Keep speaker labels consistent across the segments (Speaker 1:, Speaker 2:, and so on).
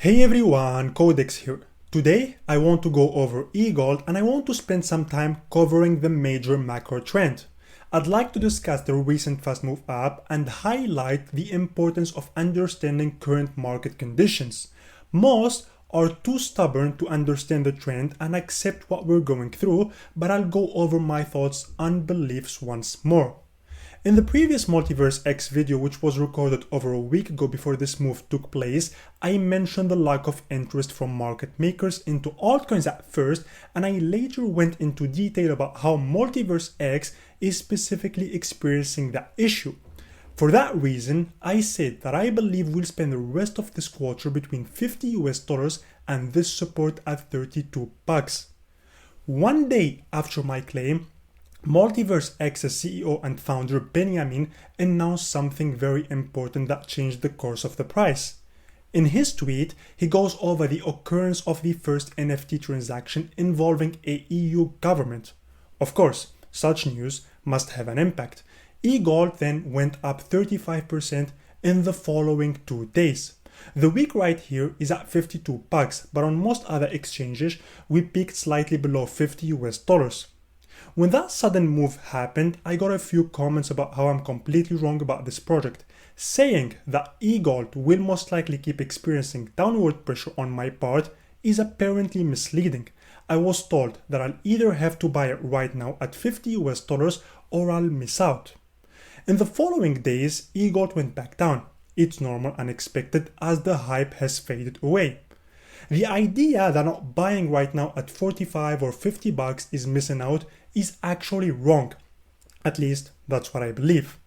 Speaker 1: Hey everyone, Codex here. Today I want to go over EGLD and I want to spend some time covering the major macro trend. I'd like to discuss the recent fast move up and highlight the importance of understanding current market conditions. Most are too stubborn to understand the trend and accept what we're going through, but I'll go over my thoughts and beliefs once more. In the previous MultiversX video, which was recorded over a week ago before this move took place, I mentioned the lack of interest from market makers into altcoins at first, and I later went into detail about how MultiversX is specifically experiencing that issue. For that reason, I said that I believe we'll spend the rest of this quarter between $50 and this support at 32 bucks. One day after my claim, MultiversX's CEO and founder Benjamin announced something very important that changed the course of the price. In his tweet, he goes over the occurrence of the first NFT transaction involving a EU government. Of course, such news must have an impact. EGLD then went up 35% in the following 2 days. The week right here is at 52 bucks, but on most other exchanges, we peaked slightly below $50. When that sudden move happened, I got a few comments about how I'm completely wrong about this project. Saying that EGLD will most likely keep experiencing downward pressure on my part is apparently misleading. I was told that I'll either have to buy it right now at $50 or I'll miss out. In the following days, EGLD went back down. It's normal and expected as the hype has faded away. The idea that not buying right now at 45 or 50 bucks is missing out is actually wrong. At least that's what I believe.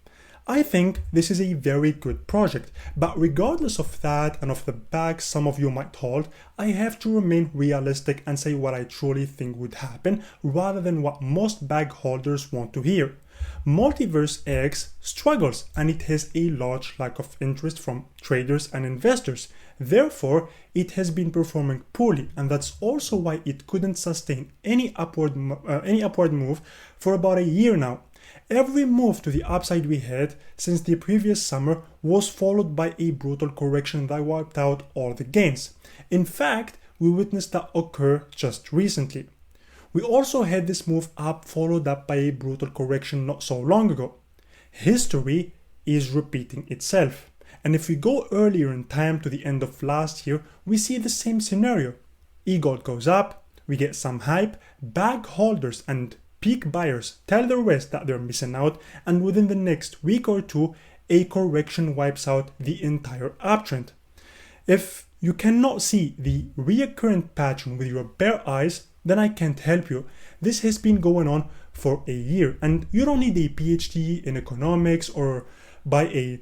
Speaker 1: I think this is a very good project, but regardless of that and of the bags some of you might hold, I have to remain realistic and say what I truly think would happen rather than what most bag holders want to hear. MultiversX struggles and it has a large lack of interest from traders and investors. Therefore, it has been performing poorly, and that's also why it couldn't sustain any upward move for about a year now. Every move to the upside we had since the previous summer was followed by a brutal correction that wiped out all the gains. In fact, we witnessed that occur just recently. We also had this move up followed up by a brutal correction not so long ago. History is repeating itself. And if we go earlier in time to the end of last year, we see the same scenario. EGLD goes up, we get some hype, bag holders and peak buyers tell the rest that they're missing out, and within the next week or two, a correction wipes out the entire uptrend. If you cannot see the recurrent pattern with your bare eyes, then I can't help you. This has been going on for a year, and you don't need a PhD in economics or buy a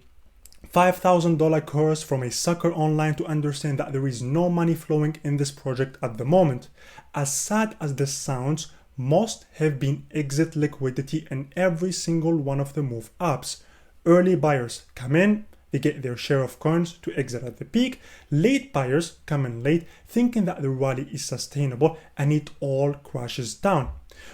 Speaker 1: $5,000 course from a sucker online to understand that there is no money flowing in this project at the moment. As sad as this sounds, most have been exit liquidity in every single one of the move ups. Early buyers come in, they get their share of coins to exit at the peak. Late buyers come in late thinking that the rally is sustainable, and it all crashes down.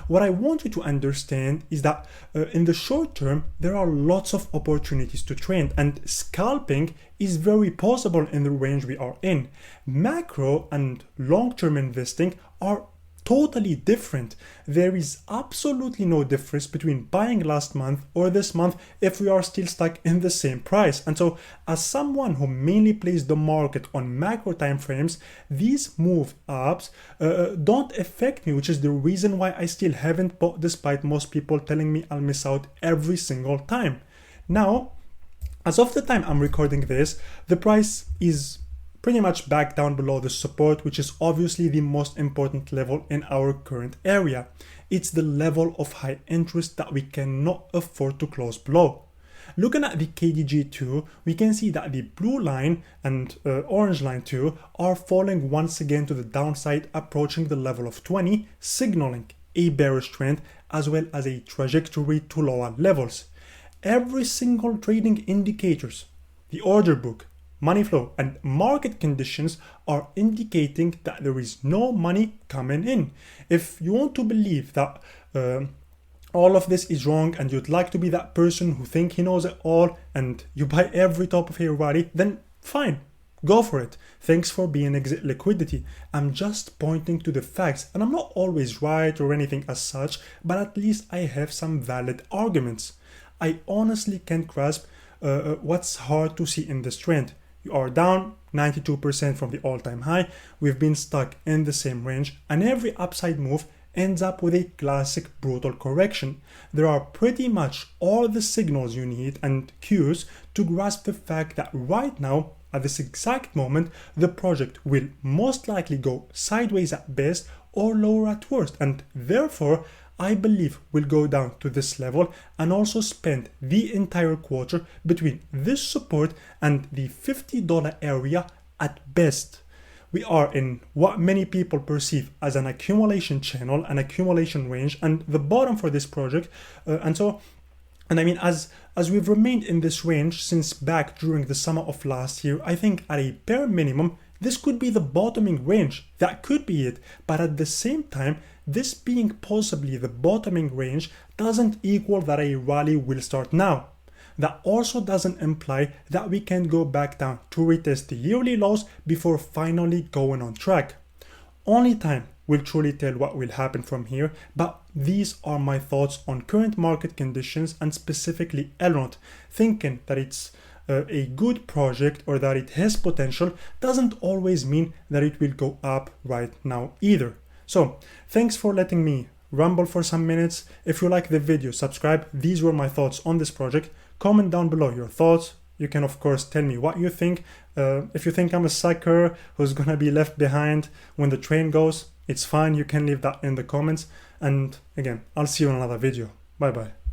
Speaker 1: What I want you to understand is that in the short term, there are lots of opportunities to trade, and scalping is very possible in the range we are in. Macro and long-term investing are totally different. There is absolutely no difference between buying last month or this month if we are still stuck in the same price. And so, as someone who mainly plays the market on macro timeframes, these move ups don't affect me, which is the reason why I still haven't bought despite most people telling me I'll miss out every single time. Now, as of the time I'm recording this, the price is pretty much back down below the support, which is obviously the most important level in our current area. It's the level of high interest that we cannot afford to close below. Looking at the KDJ2, we can see that the blue line and orange line too are falling once again to the downside, approaching the level of 20, signaling a bearish trend as well as a trajectory to lower levels. Every single trading indicators, the order book, money flow and market conditions are indicating that there is no money coming in. If you want to believe that all of this is wrong and you'd like to be that person who thinks he knows it all and you buy every top of a rally, then fine, go for it. Thanks for being exit liquidity. I'm just pointing to the facts, and I'm not always right or anything as such, but at least I have some valid arguments. I honestly can't grasp what's hard to see in this trend. You are down 92% from the all-time high. We've been stuck in the same range, and every upside move ends up with a classic brutal correction. There are pretty much all the signals you need and cues to grasp the fact that right now, at this exact moment, the project will most likely go sideways at best or lower at worst, and therefore I believe we'll go down to this level and also spend the entire quarter between this support and the $50 area at best. We are in what many people perceive as an accumulation channel, an accumulation range, and the bottom for this project. As we've remained in this range since back during the summer of last year, I think at a bare minimum, this could be the bottoming range. That could be it. But at the same time, this being possibly the bottoming range doesn't equal that a rally will start now. That also doesn't imply that we can go back down to retest the yearly lows before finally going on track. Only time will truly tell what will happen from here, but these are my thoughts on current market conditions and specifically Elrond. Thinking that it's a good project or that it has potential doesn't always mean that it will go up right now either. So, thanks for letting me ramble for some minutes. If you like the video, subscribe. These were my thoughts on this project. Comment down below your thoughts. You can of course tell me what you think. If you think I'm a sucker who's gonna be left behind when the train goes, it's fine. You can leave that in the comments. And again, I'll see you in another video. Bye bye.